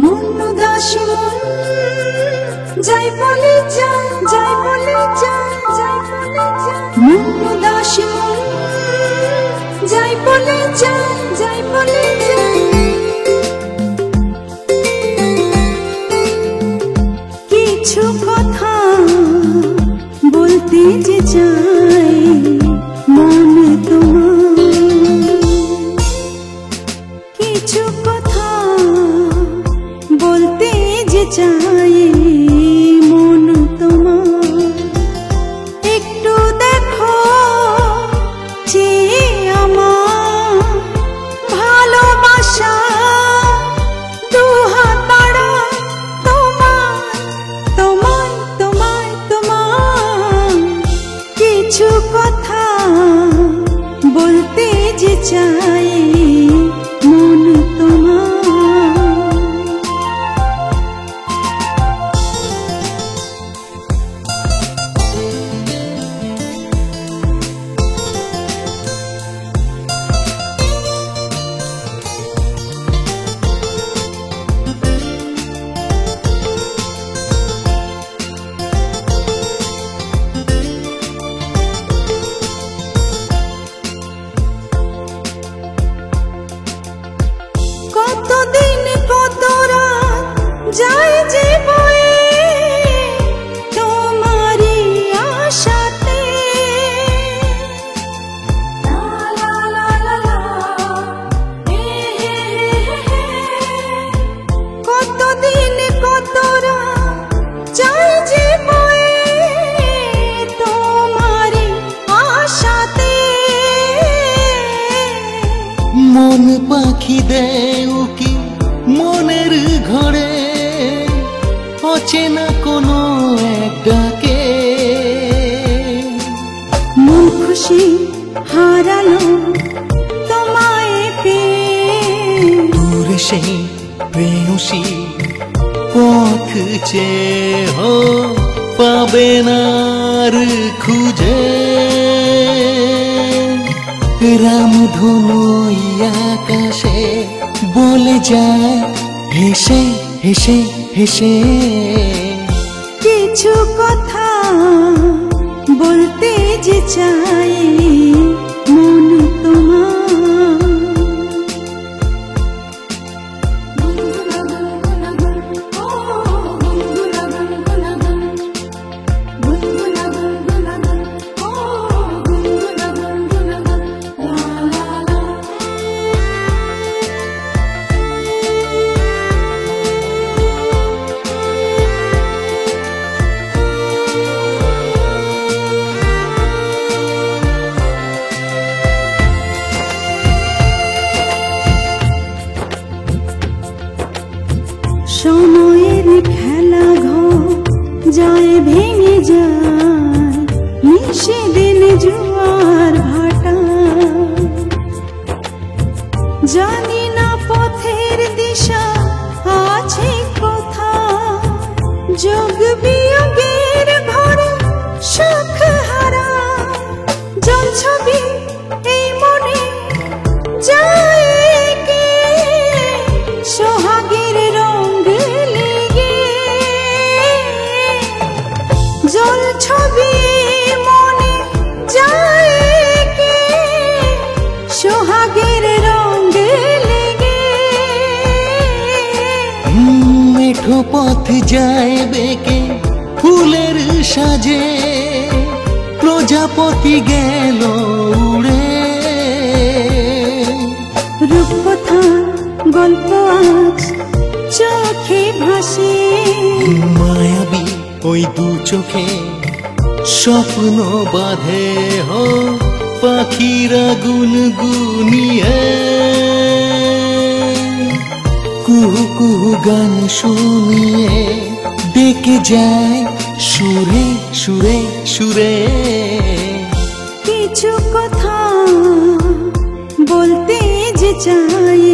মন উদাসী মন যাই বলে যায়, যাই বলে যায়, যাই বলে যায়। মন উদাসী মন যাই বলে যায়, যাই বলে যায়। কিছু কথা বলতে যে চাই মন তোমার, কিছু কথা বলতে যে চাই মন তোমার। একটু দেখো যে আমার ভালোবাসা দুহাত বাড়ায় তোমার, তোমার, তোমার, তোমার। কিছু কথা বলতে যে চাই মন তোমার। কতদিন কত রাত যায় যে বয়ে তোমারই আশাতে। কতদিন কত রাত যায় যে বয়ে তোমারই আশাতে। মন পাখি দেয় উকি মনের ঘরে, অচেনা কোনো এক ডাকে। মন খুশি হারালো তোমায় পেয়ে, দূরে সেই প্রেয়সী পথ চেয়ে পাবে না আর খুঁজে। রামধনু আকাশে বলে যায় হেসে হেসে হেসে। কিছু কথা বলতে যে চাই মন তোমার। সময়ের খেলা ঘর যায় ভেঙে যায়, মিশে দিন জোয়ার ভাটা। জানি না পথের দিশা আছে কোথায়, যোগ বিয়োগের ঘরে সুখ হারা। জল ছবি এই মনে যায় কে সোহাগের রঙ লেগে। জল ছবি মনে যায় কে সোহাগের রঙ লেগে। মেঠো পথ যায় বেঁকে ফুলের সাজে, প্রজাপতি গেল উড়ে। রূপকথা গল্প আজ চোখে ভাসে, মায়াবী ওই দু চোখে স্বপ্ন বাঁধে পাখিরা গুনগুনিয়ে। কুহু কুহু গান শুনিয়ে ডেকে যায় সুরে সুরে সুরে। কিছু কথা বলতে যে চাই